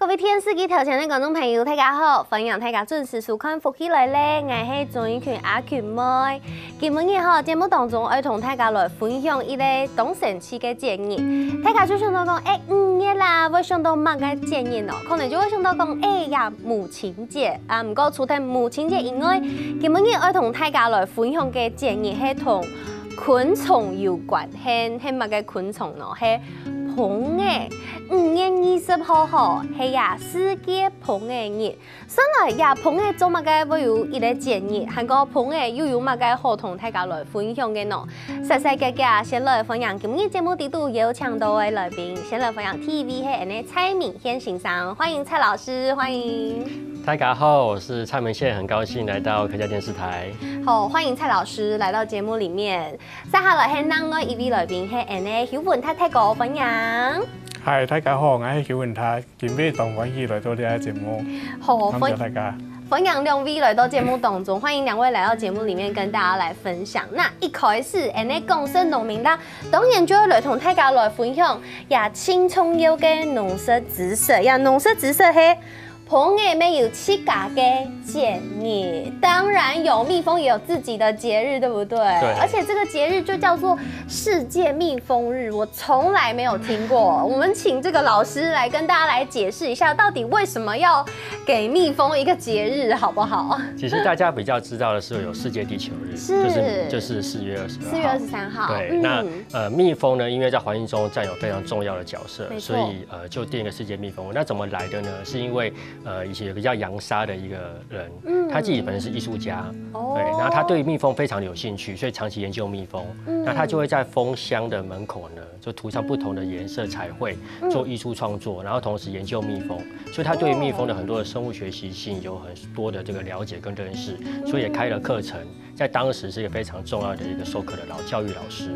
位电视机头前的观众朋友，大家好，欢迎大家准时收看《福起来咧》，我是钟英群阿群妹。今日节目当中要同大家来分享一个当神奇的节日。大家就想到讲，5月啦，会想到乜嘅节日哦？可能就会想到讲，呀，母亲节啊。不过除咗母亲节以外，今日要同大家来分享嘅节日係同昆虫有關，係乜嘅昆蟲咯？係蜂嘅。5月20號係呀世界蜂嘅日，上來呀蜂嘅做乜嘅會有一個節日，韓國蜂嘅又有乜嘅好同大家來分享嘅呢？細細嘅先來分享今日節目裡度有請到嘅來賓，先來分享 TV 係呢蔡明憲先生，歡迎蔡老師，歡迎。大家好，我是蔡明憲，很高興來到客家電視台。好，歡迎蔡老師來到節目裡面。接下來係另外一位來賓係呢曉文太太個分享。係，大家好，我係曉文太，今日當歡喜來到呢個節目，好，感謝大家。歡迎兩位來到節目當中，歡迎兩位來到節目裡面跟大家來分享。那一開始，呢廣式農民啦，當然就要來同大家來分享呀，青蔥柚嘅農色知識呀，農色知識係。蜂嘅沒有自家嘅節日，當然有蜜蜂也有自己的節日，對不對？對。而且這個節日就叫做世界蜜蜂日，我從來沒有聽過。我們請這個老師來跟大家來解釋一下，到底為什麼要給蜜蜂一個節日，好不好？其實大家比較知道的是有世界地球日，就是4月22號。4月23號。對，那蜜蜂呢，因為在環境中佔有非常重要的角色，所以就定一個世界蜜蜂日。那怎麼來的呢？是因為以前有個叫楊沙的一個人，他自己本身是藝術家，對，然後他對蜜蜂非常有興趣，所以長期研究蜜蜂。那他就會在蜂箱的門口呢，就塗上不同的顏色彩繪，做藝術創作，然後同時研究蜜蜂，所以他對於蜜蜂的很多的生物學習性有很多的這個了解跟認識，所以也開了課程，在當時是一個非常重要的一個授課的教育老師。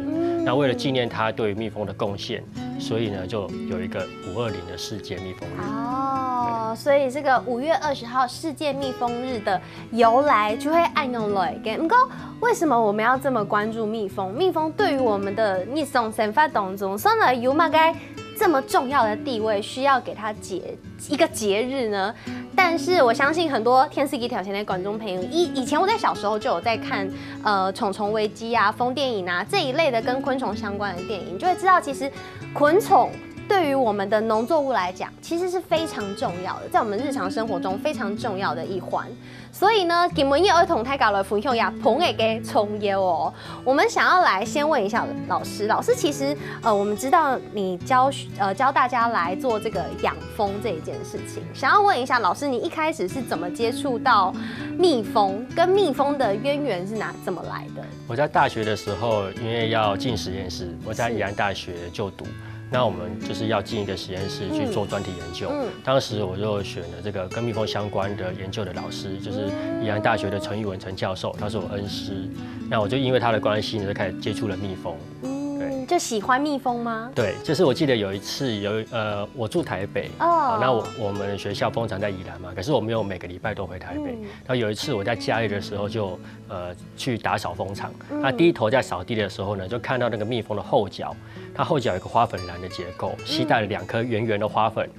那為了紀念他對蜜蜂的貢獻，所以呢就有一個520的世界蜜蜂日。哦，所以這個5月20號世界蜜蜂日的由來就會按用來嘅。不過為什麼我們要這麼關注蜜蜂？蜜蜂對於我們的日常生活當中，上來有乜嘅這麼重要的地位，需要給它一個節日呢？但是我相信很多電視機條前的觀眾朋友，以前我在小時候就有在看蟲蟲危機啊、蜂電影啊這一類的跟昆蟲相關的電影，就會知道其實昆蟲對於我們的農作物來講，其實是非常重要的，在我們日常生活中非常重要的一環。所以呢，今日要同大家來分享一下蜂嘅蔥柚哦。我們想要來先問一下老師，其實我們知道你教大家來做這個養蜂這一件事情，想要問一下老師，你一開始是怎麼接觸到蜜蜂，跟蜜蜂的淵源是怎麼來的？我在大學的時候，因為要進實驗室，我在宜蘭大學就讀。那我們就是要進一個實驗室去做專題研究。當時我就選了這個跟蜜蜂相關的研究的老師，就是宜蘭大學的陳玉文陳教授，他是我恩師。那我就因為他的關係呢，就開始接觸了蜜蜂。對，就喜歡蜜蜂嗎？對，就是我記得有一次我住台北，那我們學校蜂場在宜蘭嘛，可是我沒有每個禮拜都回台北。然後有一次我在假日的時候就去打掃蜂場，那低頭在掃地的時候呢，就看到那個蜜蜂的後腳。它後腳有一個花粉蘭的結構，攜帶了2顆圓圓的花粉，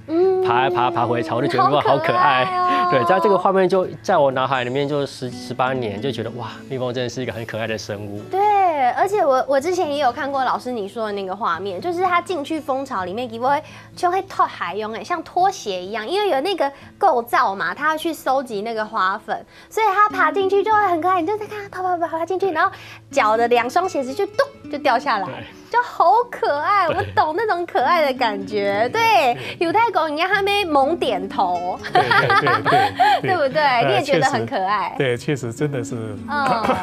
爬回巢，就覺得哇好可愛。對，在這個畫面就在我腦海裡面就18年，就覺得哇，蜜蜂真的是一個很可愛的生物。對，而且我之前也有看過老師你說的那個畫面，就是他進去蜂巢裡面，會不會就會脫鞋用像拖鞋一樣，因為有那個構造嘛，他要去收集那個花粉，所以他爬進去就會很可愛。你就在看他爬進去，然後腳的2雙鞋子就咚就掉下來。就好可愛，我懂那種可愛的感覺。對，有太公人家還沒猛點頭，對不對？你也覺得很可愛。對，確實真的是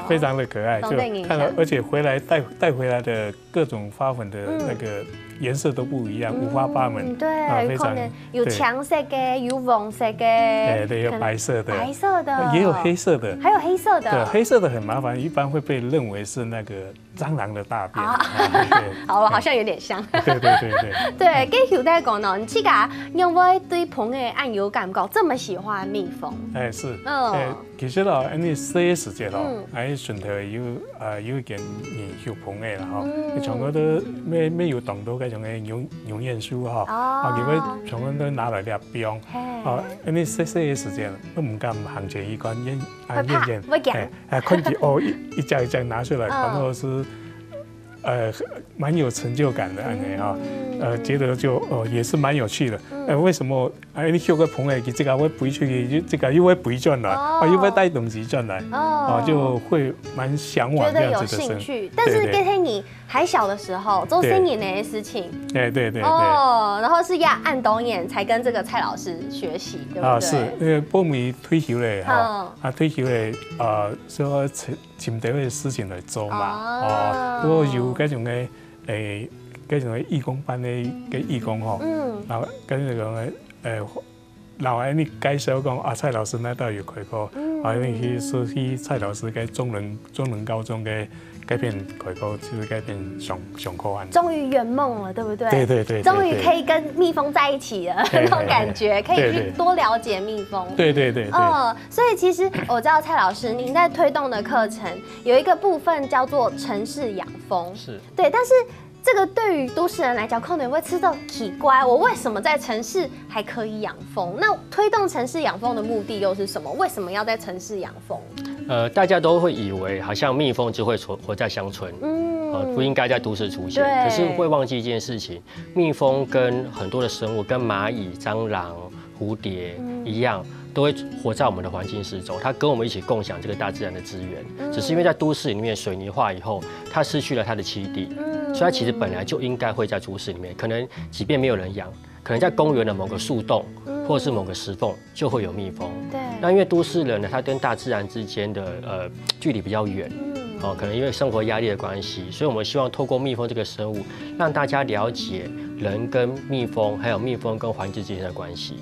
非常的可愛。就看到，而且回來帶回來的各種花粉的那個顏色都不一樣，五花八門。對，非常有橙色嘅，有黃色嘅，對，有白色的，也有黑色的，還有黑色的。對，黑色的很麻煩，一般會被認為是那個蟑螂的大便。好，好像有點像。對。對，跟曉得講呢，你因為對蜂嘅愛有感覺，這麼喜歡蜜蜂。是。其实哦，安尼洗的时节哦，喺顺头有一件研究棚的啦吼，全部都没有动到嗰種嘅牛驗書吼，結果全部都拿來啲標，哦，安尼洗嘅時間都唔敢行前一關驗，看住哦一張一張拿出來，然後是蠻有成就感的安尼哈，覺得就也是蠻有趣的。為什麼你學個棚誒，這個會背出去，這個又會背轉來，又會帶東西轉來，就會蠻向往這樣子的生活。但是給你還小的時候做3年的事情，對。然後是要按導演才跟這個蔡老師學習，對不對？是，因為波米退休咧，退休咧，所以尋到嘅事情來做嘛，不過有嗰種嘅嗰種嘅義工班嘅義工吼，然後跟住講然後你介紹講蔡老師那度有開過，你去蔡老師嘅中崙高中嘅改變開過，就是改變上課案。終於圓夢了，對不對？對。終於可以跟蜜蜂在一起了，那種感覺，可以去多了解蜜蜂。對。所以其實我知道蔡老師您在推動的課程有一個部分叫做城市養蜂，是對，但是這個對於都市人來講，可能會吃到奇怪，我為什麼在城市還可以養蜂？那推動城市養蜂的目的又是什麼？為什麼要在城市養蜂？大家都會以為好像蜜蜂就會活在鄉村，不應該在都市出現。可是會忘記一件事情，蜜蜂跟很多的生物，跟螞蟻、蟑螂、蝴蝶一樣，都會活在我們的環境四周，它跟我們一起共享這個大自然的資源。只是因為在都市裡面水泥化以後，它失去了它的棲地，所以它其實本來就應該會在都市裡面。可能即便沒有人養，可能在公園的某個樹洞，或者是某個石縫，就會有蜜蜂。對。那因為都市人呢，他跟大自然之間的距離比較遠，可能因為生活壓力的關係，所以我們希望透過蜜蜂這個生物，讓大家了解人跟蜜蜂，還有蜜蜂跟環境之間的關係。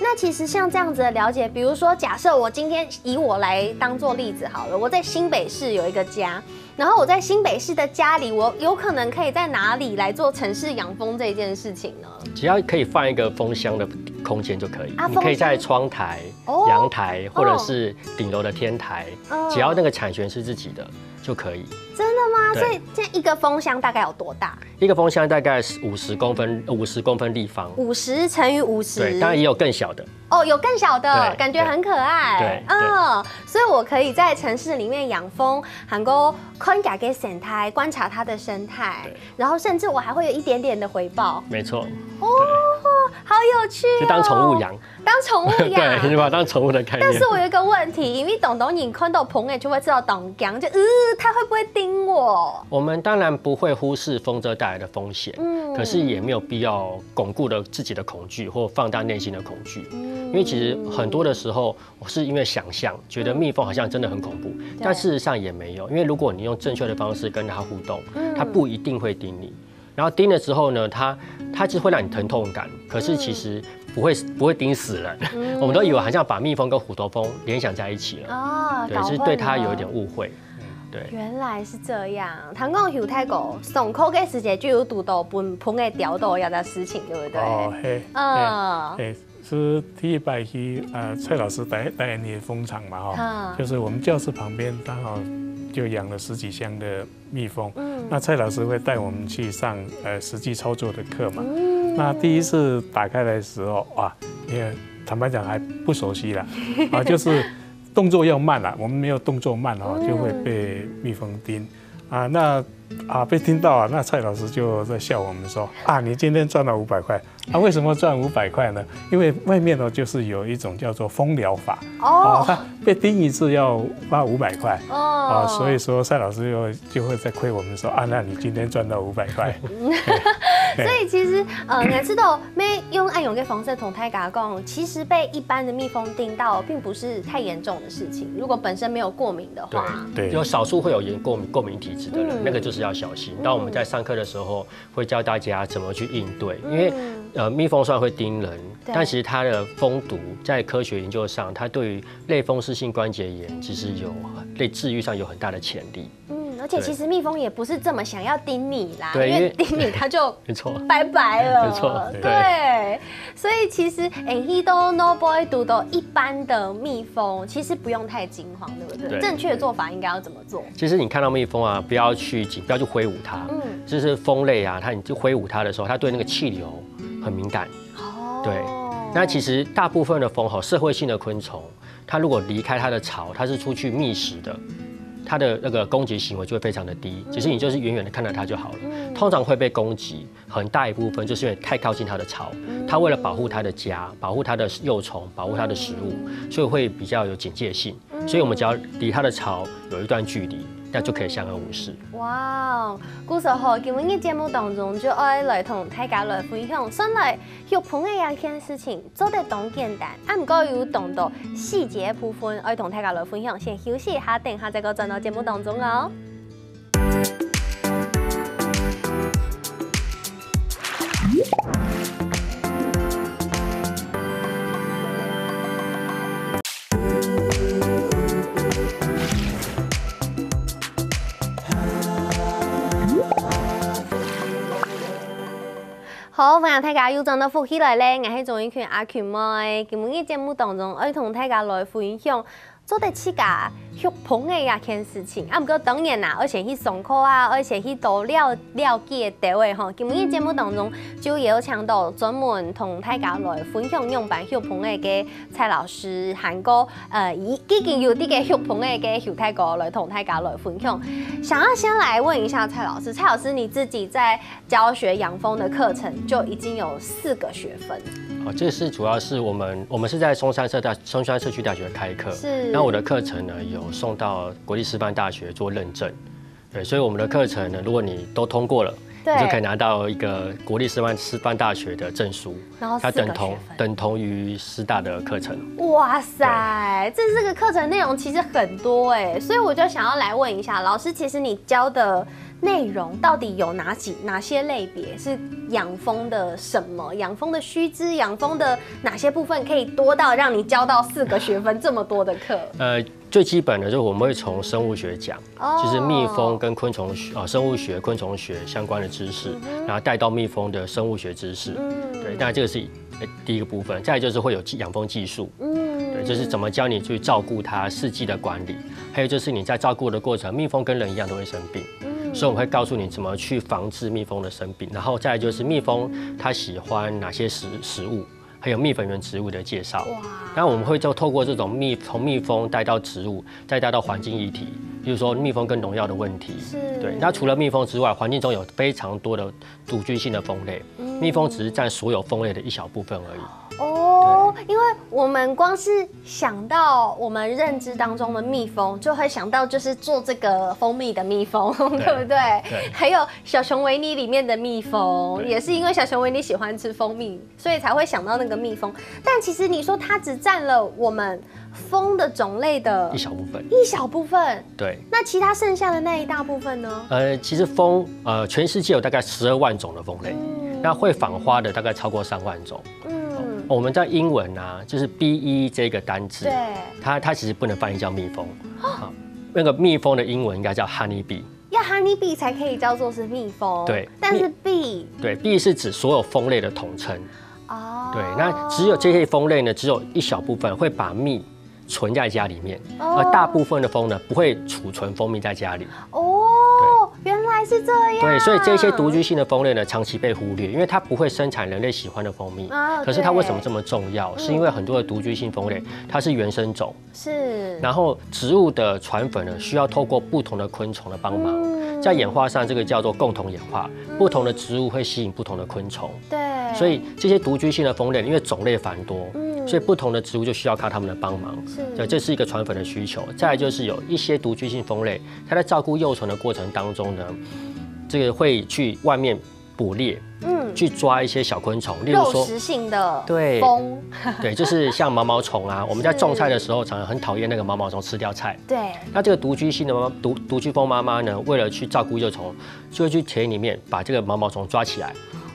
那其實像這樣子的了解，比如說假設我今天以我來當做例子好了，我在新北市有一個家，然後我在新北市的家裡，我有可能可以在哪裡來做城市養蜂這件事情呢？只要可以放一個蜂箱的空間就可以，你可以在窗台、陽台或者是頂樓的天台，只要那個產權是自己的就可以。真的嗎？所以這一個蜂箱大概有多大？一個蜂箱大概是50公分立方，50乘以50。對，當然也有更小的。有更小的，感覺很可愛。所以我可以在城市裡面養蜂，能夠觀察給生態，觀察它的生態，然後甚至我還會有一點點的回報。沒錯。好有趣。就當寵物養。當寵物養。對，你把它當寵物的概念。但是我有一個問題，因為東東你看到蜂就會知道東江，就它會不會叮我？我們當然不會忽視蜂蟄帶來的風險，可是也沒有必要鞏固了自己的恐懼或放大內心的恐懼。因為其實很多的時候是因為想象，覺得蜜蜂好像真的很恐怖，但事實上也沒有。因為如果你用正確的方式跟它互動，它不一定會叮你。然後叮了之後呢，它就會讓你疼痛感，可是其實不會叮死人。我們都以為好像把蜜蜂跟虎頭蜂聯想在一起了，對，是對它有一點誤會。對，原來是這樣。唐講有太過上課嘅時間就有讀到蜂嘅調度有的事情，對不對？是第一拜去蔡老師帶你的蜂場嘛，就是我們教室旁邊剛好就養了10幾箱的蜜蜂。那蔡老師會帶我們去上實際操作的課嘛。那第一次打開來的時候，哇，坦白講還不熟悉啦，就是動作要慢啦，我們沒有動作慢就會被蜜蜂叮。被聽到那蔡老師就在笑我們說你今天賺了500塊。為什麼賺500塊呢？因為外面就是有一種叫做蜂療法，他被叮一次要花500塊，所以說蔡老師就會再虧我們說那你今天賺到500塊。所以其實你知道沒用愛用嘅方式同大家講，其實被一般的蜜蜂叮到並不是太嚴重的事情，如果本身沒有過敏的話，對，有少數會有過敏體質的人，那個就是要小心。當我們在上課的時候會教大家怎麼去應對，因為蜜蜂雖然會叮人，但其實它的蜂毒在科學研究上，它對於類風濕性關節炎其實有治癒上有很大的潛力。而且其实蜜蜂也不是这么想要叮你啦，对，因为叮你它就没错，拜拜了，没错，对。所以其实no boy 读到一般的蜜蜂，其实不用太惊慌，对不对？正确的做法应该要怎么做？其实你看到蜜蜂啊，不要去挥舞它，就是蜂类啊，你就挥舞它的时候，它对那个气流很敏感。哦，对。那其实大部分的蜂社会性的昆虫，它如果离开它的巢，它是出去觅食的。它的那个攻击行为就会非常的低，其实你就是远远的看到它就好了。通常会被攻击很大一部分就是因为太靠近它的巢，它为了保护它的家、保护它的幼虫、保护它的食物，所以会比较有警戒性。所以我们只要离它的巢有一段距离，那就可以相安无事。哇，古时候今日节目当中就爱来同大家来分享，先来育蜂的一件事情做得当简单，不过有当到细节部分爱同大家来分享。先休息一下，等下再个转到节目当中哦。好，欢迎大家又转到福起来咧，我是钟英群阿群妹。今日节目当中，我同大家来分享做得起家育蜂的一件事情。不过当然啦，我先去上课啊，我先去多了解单位吼。今日节目当中就有请到专门同大家来分享用办育蜂的个蔡老师，韩国已经有啲个育蜂的个邱太哥来同大家来分享。想要先来问一下蔡老师，蔡老师你自己在教学养蜂的课程就已经有4个学分。这是主要是我们是在松山社区大学开课，是。那我的课程呢有送到国立师范大学做认证，对，所以我们的课程呢，如果你都通过了，你就可以拿到一个国立师范大学的证书，然后它等同于师大的课程。哇塞，这个课程内容其实很多哎，所以我就想要来问一下老师，其实你教的内容到底有哪些类别是养蜂的什么？养蜂的须知，养蜂的哪些部分可以多到让你教到4个学分这么多的课？最基本的就是我们会从生物学讲，就是蜜蜂跟昆虫生物学、昆虫学相关的知识，然后带到蜜蜂的生物学知识。对，当然这个是第一个部分。再来就是会有养蜂技术，对，就是怎么教你去照顾它4季的管理，还有就是你在照顾的过程，蜜蜂跟人一样都会生病。所以我们会告诉你怎么去防治蜜蜂的生病，然后再来就是蜜蜂它喜欢哪些食物，还有蜜粉源植物的介绍。然后我们会就透过这种从蜜蜂带到植物，再带到环境议题，比如说蜜蜂跟农药的问题。对。那除了蜜蜂之外，环境中有非常多的独居性的蜂类，蜜蜂只是占所有蜂类的一小部分而已。因为我们光是想到我们认知当中的蜜蜂，就会想到就是做这个蜂蜜的蜜蜂，对不对？还有小熊维尼里面的蜜蜂，也是因为小熊维尼喜欢吃蜂蜜，所以才会想到那个蜜蜂。但其实你说它只占了我们蜂的种类的一小部分。对。那其他剩下的那一大部分呢？其实蜂全世界有大概12万种的蜂类，那会访花的大概超过3万种。我们在英文啊，就是 bee 这个单字，对，它其实不能翻译叫蜜蜂，那个蜜蜂的英文应该叫 honey bee， 要 honey bee 才可以叫做是蜜蜂，对，但是 bee， 对 bee 是指所有蜂类的统称，对，那只有这些蜂类呢，只有一小部分会把蜜存在家里面，而大部分的蜂呢不会储存蜂蜜在家里。原来是这样。对，所以这些独居性的蜂类呢，长期被忽略，因为它不会生产人类喜欢的蜂蜜。可是它为什么这么重要？是因为很多的独居性蜂类，它是原生种。是。然后植物的传粉呢，需要透过不同的昆虫的帮忙。在演化上，这个叫做共同演化。不同的植物会吸引不同的昆虫。对。所以这些独居性的蜂类，因为种类繁多，所以不同的植物就需要靠它们的帮忙。对，这是一个传粉的需求。再来就是有一些独居性蜂类，它在照顾幼虫的过程当中呢，这个会去外面捕猎，去抓一些小昆虫，例如说肉食性的蜂，对，就是像毛毛虫啊。我们在种菜的时候，常常很讨厌那个毛毛虫吃掉菜。对。那这个独居性的独居蜂妈妈呢，为了去照顾幼虫，就会去田里面把这个毛毛虫抓起来，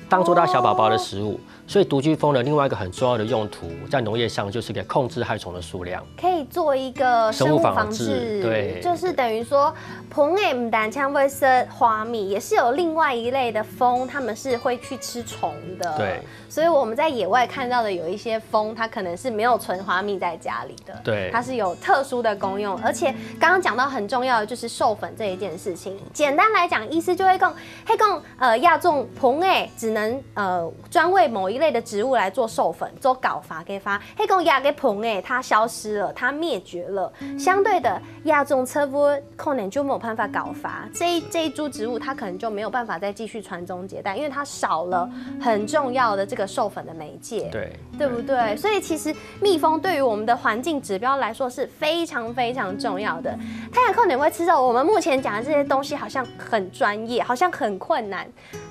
当做它小宝宝的食物。所以独居蜂的另外一个很重要的用途，在农业上就是给控制害虫的数量，可以做一个生物防治，对，就是等于说，蜂诶不但像会吃花蜜，也是有另外一类的蜂，它们是会去吃虫的，对。所以我们在野外看到的有一些蜂，它可能是没有存花蜜在家里的，对，它是有特殊的功用。而且刚刚讲到很重要的就是授粉这一件事情。简单来讲，医师就会讲，亚种蜂诶只能专为某一类的植物来做授粉，做搞法给发。亚个蜂诶它消失了，它灭绝了。相对的，亚种车波可能就没有办法搞发，这一株植物它可能就没有办法再继续传宗接代，因为它少了很重要的这个授粉的媒介，对不对？所以其实蜜蜂对于我们的环境指标来说是非常非常重要的。太阳扣你会吃肉，我们目前讲的这些东西好像很专业，好像很困难。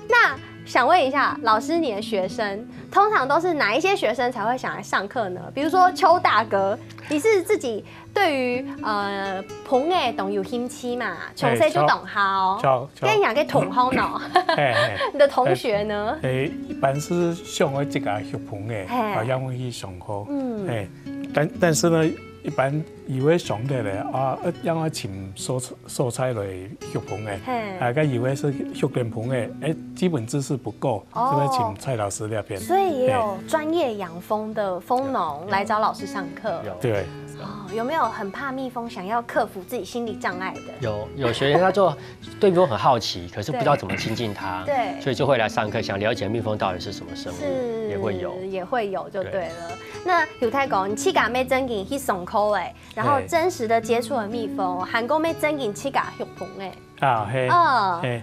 那想问一下老师，你的学生通常都是哪一些学生才会想来上课呢？比如说邱大哥，你是自己对于蜂诶懂有兴趣嘛？从小就懂好，跟人家同好呢。你的同学呢？一般是上我这个学蜂诶，让我去上课。但是呢，一般以为上的咧让我请蔬菜来学蜂诶，甲以为是学电蜂诶，基本知识不够，就会请蔡老师那边。所以也有专业养蜂的蜂农来找老师上课。对。有没有很怕蜜蜂，想要克服自己心理障碍的？有学员他就对蜜蜂很好奇，可是不知道怎么亲近它，对，所以就会来上课，想了解蜜蜂到底是什么生物，也会有就对了。那有太讲，七家没真紧去上课嘞，然后真实的接触了蜜蜂，韩国没真紧七家学蜂诶。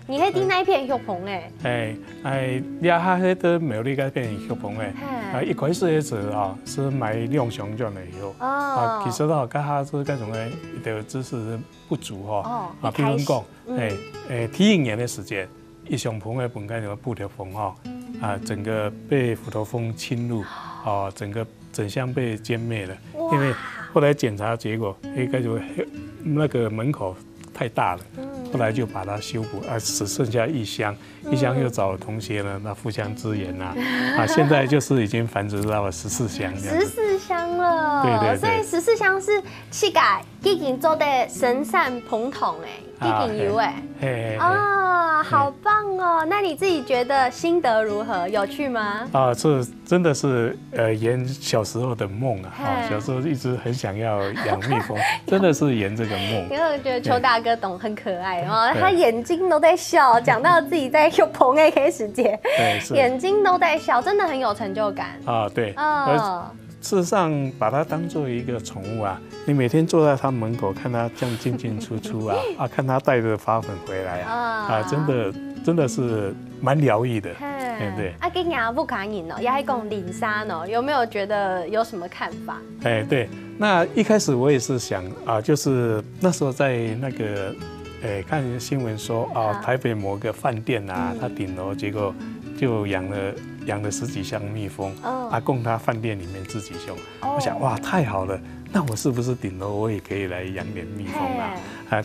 你可以订那一片学蜂诶。抓下迄个苗栗嗰片学蜂诶。一开始的时候是买量熊种的药。其实甲下是各种的的知识不足比如讲，体育年的时间，一上蜂的本该有布条蜂整个被虎头蜂侵入，整箱被歼灭了。因为后来检查结果，应该就那个门口太大了。后来就把它修补，只剩下一箱，又找了同学呢，那互相支援现在就是已经繁殖到了14箱，14箱了，对，所以14箱是七个已经做的神善捧桶已经有好棒哦！那你自己觉得心得如何？有趣吗？这真的是圆小时候的梦小时候一直很想要养蜜蜂，真的是圆这个梦。因为我觉得邱大哥懂很可爱他眼睛都在笑，讲到自己在用捧 AK 时间，眼睛都在笑，真的很有成就感对。事实上，把它当做一个宠物你每天坐在它门口，看它这样进进出出看它带着花粉回来真的是蛮疗愈的。对。跟牙不卡瘾也还讲领沙呢，有没有觉得有什么看法？对。那一开始我也是想就是那时候在那个看新闻说台北某个饭店它顶楼结果就养了10几箱蜜蜂供它饭店里面自己用。我想哇太好了，那我是不是顶楼我也可以来养点蜜蜂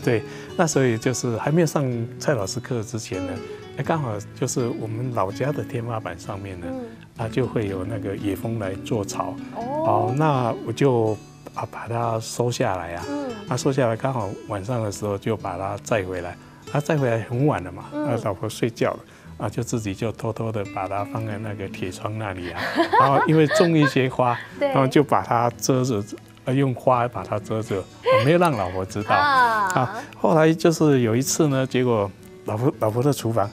对，那所以就是还没有上蔡老师课之前呢，刚好就是我们老家的天花板上面呢就会有那个野蜂来做巢那我就把它收下来收下来刚好晚上的时候就把它载回来，载回来很晚了嘛，老婆睡觉了就自己就偷偷的把它放在那个铁窗那里然后因为种一些花，然后就把它遮着，用花把它遮着，没有让老婆知道后来就是有一次呢，结果老婆的厨房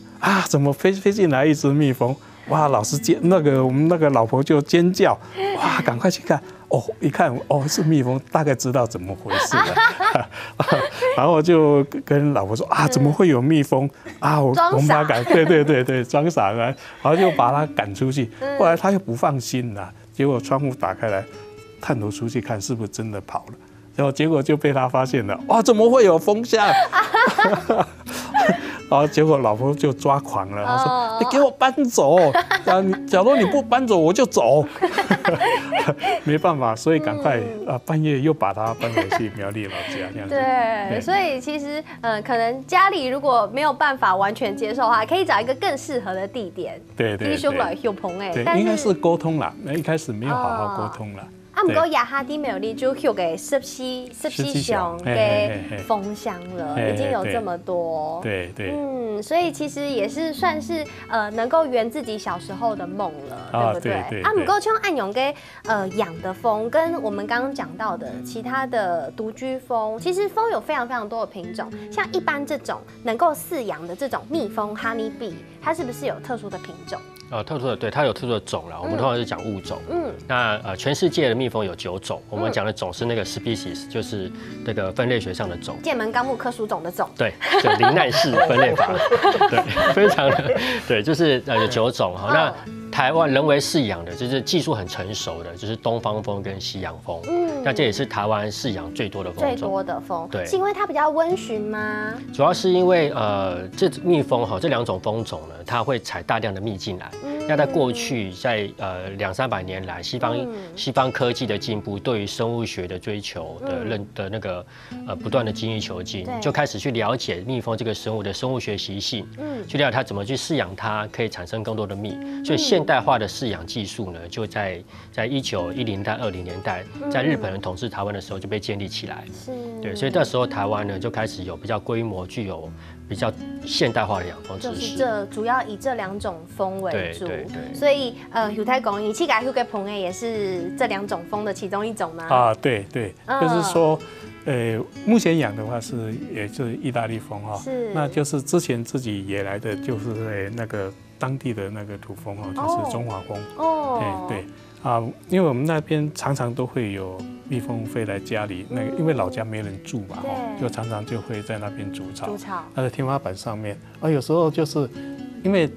怎么飞进来一只蜜蜂？哇！老师我们那个老婆就尖叫，哇！赶快去看，一看是蜜蜂，大概知道怎么回事了。然后就跟老婆说怎么会有蜜蜂我们把它对，装傻然后就把它赶出去。后来他又不放心了，结果窗户打开来，探头出去看是不是真的跑了，然后结果就被他发现了，怎么会有蜂箱？然后结果老婆就抓狂了，她说：“你给我搬走！假如你不搬走，我就走。”没办法，所以赶快半夜又把它搬回去苗栗老家这样子。对，所以其实可能家里如果没有办法完全接受的话，可以找一个更适合的地点。对，弟兄来休朋对，应该是沟通啦，那一开始没有好好沟通啦。不过亚哈迪苗栗就有给14乡给封乡了，已经有这么多。对，所以其实也是算是能够圆自己小时候的梦了，对不对？不过像暗涌给养的蜂，跟我们刚刚讲到的其他的独居蜂，其实蜂有非常非常多的品种。像一般这种能够饲养的这种蜜蜂 （honey bee）， 它是不是有特殊的品种？特殊的，对，它有特殊的种啦。我们通常是讲物种。那全世界的蜜蜂有9种，我们讲的种是那个 species， 就是这个分类学上的种。界门纲目科属种的种。对，就林奈氏分类法。对，非常的对，就是有9种哈。那台湾人为饲养的，就是技术很成熟的，就是东方蜂跟西洋蜂。那这也是台湾饲养最多的蜂种。最多的蜂，对，是因为它比较温驯吗？主要是因为这蜜蜂哈，这2种蜂种呢，它会采大量的蜜进来。那在过去，在200-300年来，西方科技的进步，对于生物学的追求的那个不断的精益求精，就开始去了解蜜蜂这个生物的生物学习性，去了解它怎么去饲养它，可以产生更多的蜜。所以现代化的饲养技术呢，就在1910年代、20年代，在日本人统治台湾的时候就被建立起来。对，所以那时候台湾呢就开始有比较规模、具有比较现代化的养蜂知识。就是这主要以这2种蜂为主。对，所以有太公你去改给朋友也是这2种蜂的其中一种吗？对，就是说，目前养的话也就是意大利蜂哈，那就是之前自己野来的，就是那个当地的那个土蜂就是中华蜂。对。因为我们那边常常都会有蜜蜂飞来家里，因为老家没人住嘛，就常常就会在那边筑巢。它在天花板上面，有时候就是因为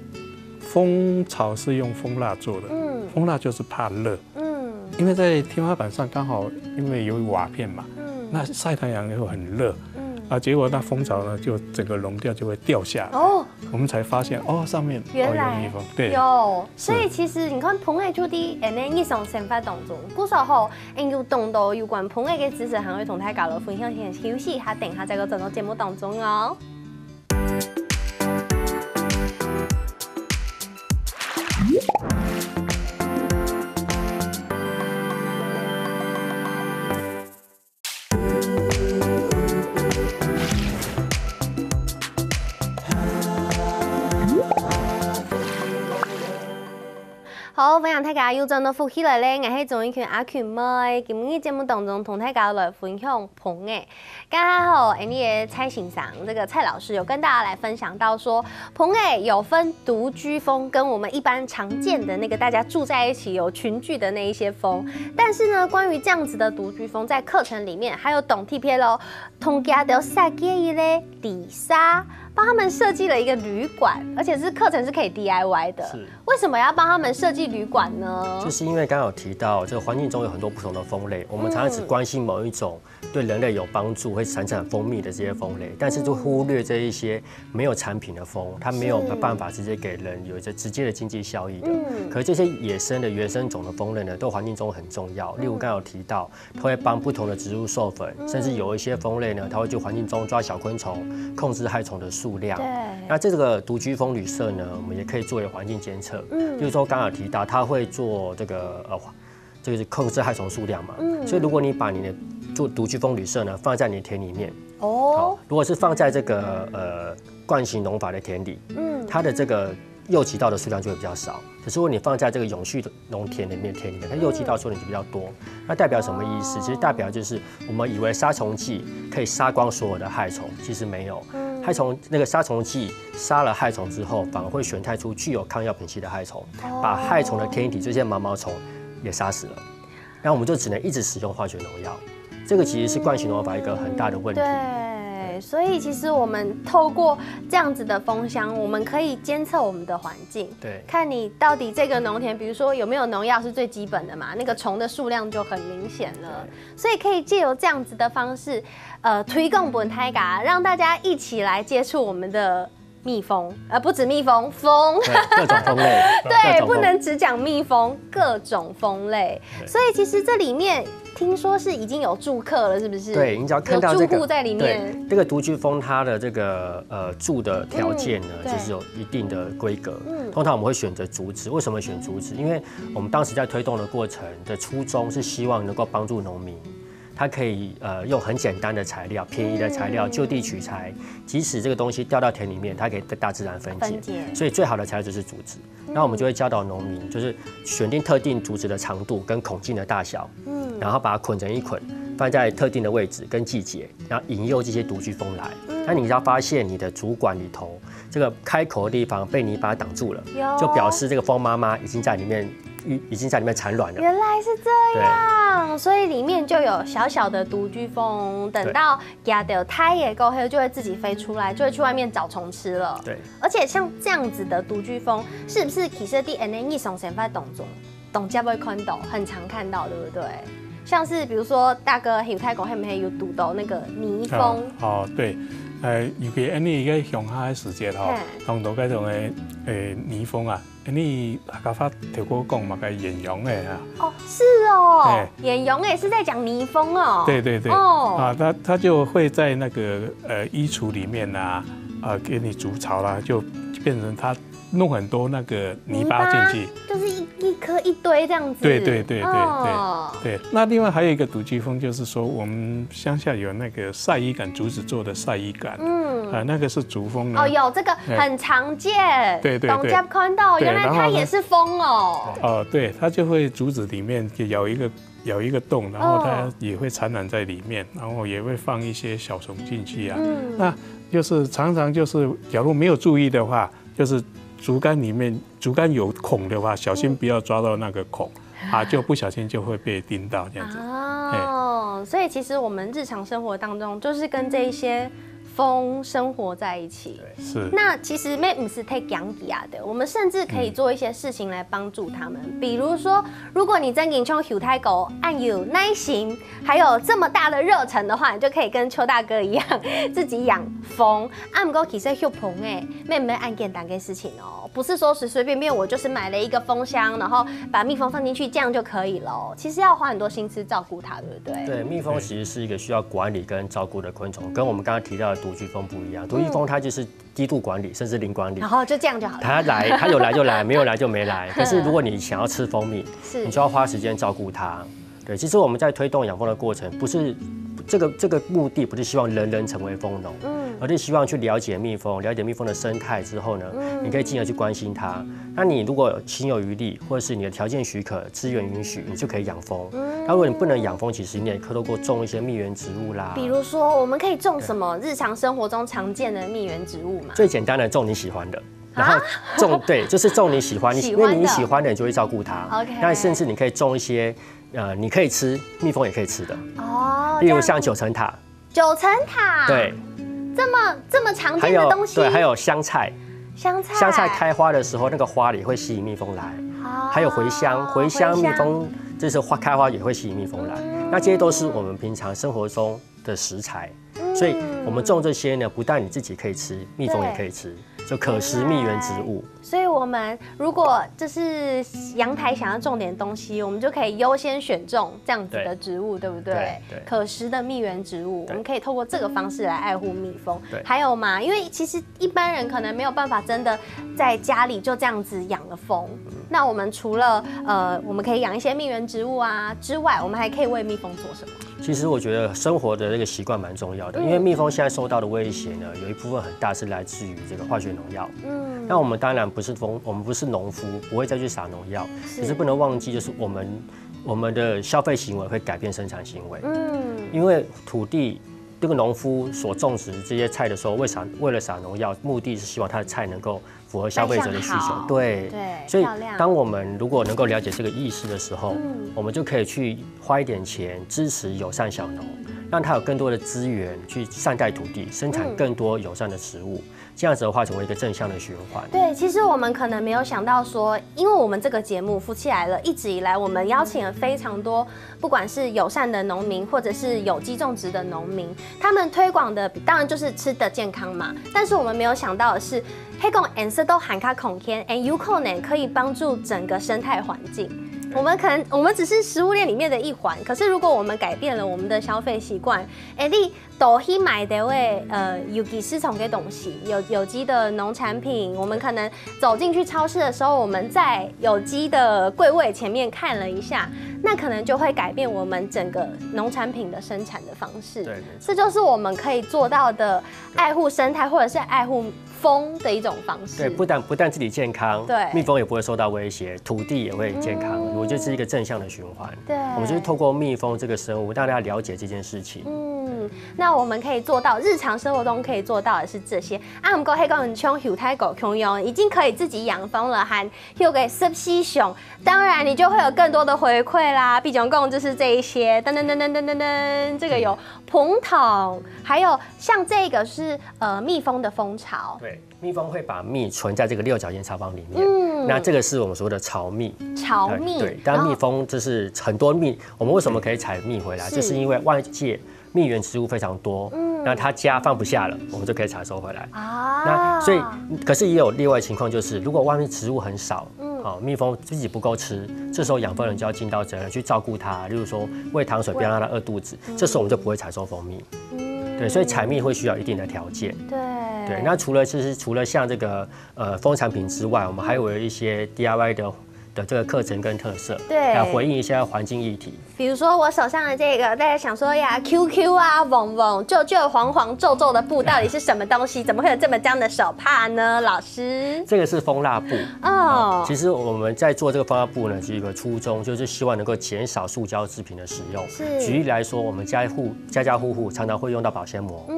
蜂巢是用蜂蜡做的，蜂蜡就是怕热，因为在天花板上刚好因为有瓦片嘛，那晒太阳又很热。结果那蜂巢呢，就整个融掉，就会掉下来。我们才发现上面原来有蜜蜂，对，有。所以其实你看蜂的出的，日常生活当中，古时候有动到有关蜂的知识，还会同大家分享。先休息一下，等一下再个进入节目当中哦。好，分享大家又真到福起来咧，我係仲一群阿群妹，今日節目當中同大家來分享蜂誒。剛剛好，蔡先生這個蔡老師有跟大家來分享到說，蜂誒有分獨居蜂跟我們一般常見的那個大家住在一起有群聚的那一些蜂。但是呢，關於這樣子的獨居蜂，在課程裡面還有懂 TP 咯，同家都設計一咧底沙。幫他們設計了一個旅館，而且是課程是可以 DIY 的。為什麼要幫他們設計旅館呢？就是因為剛剛有提到，這個環境中有很多不同的蜂類，我們常常只關心某一種對人類有幫助、會產蜂蜜的這些蜂類，但是就忽略這一些沒有產品的蜂，它沒有辦法直接給人有一個直接的經濟效益的。可是這些野生的原生種的蜂類呢，對環境中很重要。例如剛剛有提到，它會幫不同的植物授粉，甚至有一些蜂類呢，它會去環境中抓小昆蟲，控制害蟲的數量。那這個獨居蜂旅舍呢，我們也可以作為環境監測。就是說剛剛有提到，它會做這個這個控制害蟲數量嘛。所以如果你把你的做獨居蜂旅舍呢放在你的田裡面，如果是放在這個慣行農法的田裡，它的這個幼期稻的數量就會比較少。可是如果你放在這個永續農田裡面，它幼期稻數量就比較多。那代表什麼意思？其實代表就是我們以為殺蟲劑可以殺光所有的害蟲，其實沒有。害蟲那個殺蟲劑殺了害蟲之後，反而會選態出具有抗藥品性的害蟲，把害蟲的天敵這些毛毛蟲也殺死了。那我們就只能一直使用化學農藥，這個其實是慣行農法一個很大的問題。對，所以其實我們透過這樣子的蜂箱，我們可以監測我們的環境，對，看你到底這個農田，比如說有沒有農藥是最基本的嘛，那個蟲的數量就很明顯了。所以可以借由這樣子的方式，推廣本台嘎，讓大家一起來接觸我們的蜜蜂，不止蜜蜂，蜂，各种蜂类，对，不能只讲蜜蜂，各种蜂类。所以其实这里面听说是已经有住客了，是不是？对，你只要看到这个住户在里面。对，这个独居蜂它的这个住的条件呢，就是有一定的规格。通常我们会选择竹子，为什么选竹子？因为我们当时在推动的过程的初衷是希望能够帮助农民。它可以用很简单的材料、便宜的材料就地取材，即使这个东西掉到田里面，它可以跟大自然分解。所以最好的材料就是竹子。那我们就会教导农民，就是选定特定竹子的长度跟孔径的大小，然后把它捆成一捆，放在特定的位置跟季节，然后引诱这些独居蜂来。那你要发现你的竹管里头这个开口的地方被泥巴挡住了，就表示这个蜂妈妈已经在里面产卵了。原来是这样，所以里面就有小小的独居蜂，等到压到胎也够黑，就会自己飞出来，就会去外面找虫吃了。对，而且像这样子的独居蜂，是不是其实在 NN 上先发动作，大家会看到，很常看到，对不对？像是比如说大哥有泰国黑不黑有读到那个泥蜂？哦，对。尤其你个乡下的时节吼，碰到嗰种的泥蜂啊，你大家听我讲嘛，个眼容的啊。哦，是哦，眼容也是在讲泥蜂哦。对对对。哦。啊，它就会在那个衣橱里面啊，给你筑巢啦，就变成它弄很多那个泥巴进去，就是一颗一堆这样子。对对对对对对。那另外还有一个独居蜂，就是说我们乡下有那个晒衣杆，竹子做的晒衣杆。那个是竹蜂呢。哦，有这个很常见。对对对。董家看到，原来它也是蜂哦。哦，对，它就会竹子里面咬一个洞，然后它也会产卵在里面，然后也会放一些小虫进去啊。那就是常常就是，假如没有注意的话，就是竹竿里面竹竿有孔的话，小心不要抓到那个孔啊，就不小心就会被叮到这样子。哦，所以其实我们日常生活当中就是跟这一些蜂生活在一起。是。那其实妹不是太讲假的，我们甚至可以做一些事情来帮助他们。比如说，如果你真跟像熊太狗按有耐心，还有这么大的热忱的话，你就可以跟邱大哥一样自己养蜂。按不过其实有朋哎，妹妹按简单的事情哦，不是说随随便便我就是买了一个蜂箱，然后把蜜蜂放进去这样就可以了。其实要花很多心思照顾它，对不对？对，蜜蜂其实是一个需要管理跟照顾的昆虫，跟我们刚刚提到的独居蜂不一样。独居蜂它就是低度管理，甚至零管理，然后就这样就好了。它有来就来，没有来就没来。可是如果你想要吃蜂蜜，你就要花时间照顾它。对，其实我们在推动养蜂的过程，不是这个目的，不是希望人人成为蜂农，而是希望去了解蜜蜂，了解蜜蜂的生态之后呢，你可以进而去关心它。那你如果心有余力，或者是你的条件许可、资源允许，你就可以养蜂。那如果你不能养蜂，其实你也可以透过种一些蜜源植物啦。比如说，我们可以种什么日常生活中常见的蜜源植物嘛？最简单的，种你喜欢的。然后种对，就是种你喜欢，因为你喜欢的，你就会照顾它。那甚至你可以种一些，你可以吃，蜜蜂也可以吃的。哦。例如像九层塔。九层塔。对。这么常见的东西。对，还有香菜。香菜开花的时候，那个花也会吸引蜜蜂来。还有茴香，蜜蜂就是开花也会吸引蜜蜂来。那这些都是我们平常生活中的食材，所以我们种这些呢，不但你自己可以吃，蜜蜂也可以吃。就可食蜜源植物，所以我们如果就是阳台想要种点东西，我们就可以优先选种这样子的植物，对不对？可食的蜜源植物，我们可以透过这个方式来爱护蜜蜂。还有嘛，因为其实一般人可能没有办法真的在家里就这样子养了蜂。那我们除了我们可以养一些蜜源植物啊之外，我们还可以为蜜蜂做什么？其实我觉得生活的这个习惯蛮重要的，因为蜜蜂现在受到的威胁呢，有一部分很大是来自于这个化学农药。那我们当然不是我们不是农夫，不会再去撒农药，可是不能忘记，就是我们的消费行为会改变生产行为。因为土地这个农夫所种植这些菜的时候，为了撒农药，目的是希望他的菜能够符合消费者的需求。对，所以当我们如果能够了解这个意识的时候，我们就可以去花一点钱支持友善小农，让它有更多的资源去善待土地，生产更多友善的食物。这样子的话，成为一个正向的循环。对，其实我们可能没有想到说，因为我们这个节目夫妻来了，一直以来我们邀请了非常多，不管是友善的农民，或者是有机种植的农民，他们推广的当然就是吃的健康嘛。但是我们没有想到的是，黑共颜色都含卡孔天，有可能可以帮助整个生态环境。我们只是食物链里面的一环，可是如果我们改变了我们的消费习惯，你都去买的有机市场的东西，有机的农产品，我们可能走进去超市的时候，我们在有机的柜位前面看了一下，那可能就会改变我们整个农产品的生产的方式。对，这就是我们可以做到的爱护生态或者是爱护蜂的一种方式。对，不但自己健康，对，蜜蜂也不会受到威胁，土地也会健康。我觉得是一个正向的循环。对，我们就是透过蜜蜂这个生物，让大家了解这件事情。那我们可以做到，日常生活中可以做到的是这些。我们黑狗像后台狗熊用已经可以自己养蜂了，和又给湿吸熊，当然你就会有更多的回馈啦。毕竟共就是这一些，噔噔噔噔噔噔噔，这个有膨筒，还有像这个是蜜蜂的蜂巢。对，蜜蜂会把蜜存在这个六角形巢房里面。那这个是我们说的巢蜜。巢蜜。对，但蜜蜂就是很多蜜，我们为什么可以采蜜回来？就是因为外界蜜源植物非常多，那它家放不下了，我们就可以采收回来。那所以，可是也有例外情况，就是如果外面植物很少，蜜蜂自己不够吃，这时候养蜂人就要尽到责任去照顾它，例如说喂糖水，不要让它饿肚子，这时候我们就不会采收蜂蜜。对，所以采蜜会需要一定的条件。对，那除了像这个蜂产品之外，我们还有一些 DIY 的这个课程跟特色，对，来回应一下环境议题。比如说我手上的这个，大家想说呀 ，QQ 啊，嗡嗡，就黄黄皱皱的布到底是什么东西？怎么会有这么脏的手帕呢？老师，这个是蜂蜡布哦。其实我们在做这个蜂蜡布呢，是一个初衷，就是希望能够减少塑胶制品的使用。举例来说，我们家家户户常常会用到保鲜膜。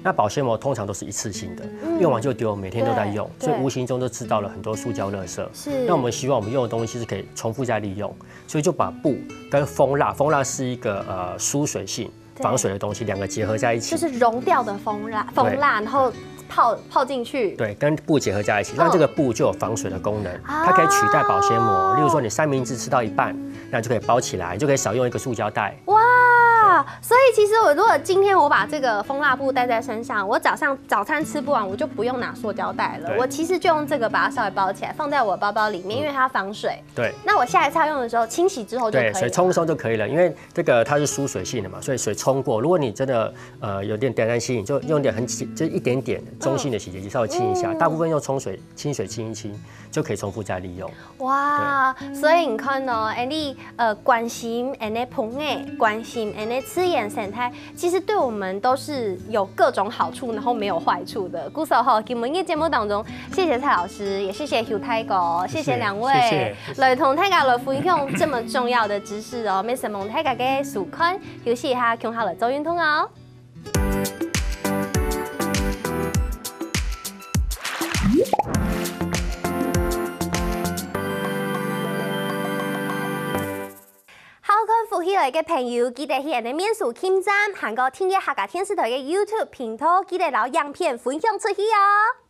那保鲜膜通常都是一次性的，用完就丢，每天都在用，所以无形中就制造了很多塑胶垃圾。那我们希望我们用的东西是可以重复再利用，所以就把布跟蜂蜡是一个疏水性、防水的东西，两个结合在一起，就是溶掉的蜂蜡，然后泡进去，对，跟布结合在一起，让这个布就有防水的功能，它可以取代保鲜膜。例如说你三明治吃到一半，那就可以包起来，就可以少用一个塑胶袋。哇！所以其实如果今天我把这个蜂蜡布带在身上，我早餐吃不完，我就不用拿塑胶袋了。我其实就用这个把它稍微包起来，放在我的包包里面，因为它防水。对。那我下一次要用的时候，清洗之后就可以了。对，水冲一冲就可以了，因为这个它是疏水性的嘛，所以水冲过。如果你真的有点担心，就用点就一点点的中性的洗洁剂稍微清一下，大部分用清水清一清就可以重复再利用。哇！所以你看哦，你关心你朋友，关心你吃盐生态，其实对我们都是有各种好处，然后没有坏处的。故手后，今天节目当中，谢谢蔡老师，也谢谢邱太哥，谢谢两位来同大家来分享这么重要的知识哦。没什么大家嘅收看，休息一下，看好了做运动哦。福喜來嘅朋友，記得去我哋面書網站，韓國聽嘅客家電視台嘅 YouTube 頻道，記得攞影片分享出去哦。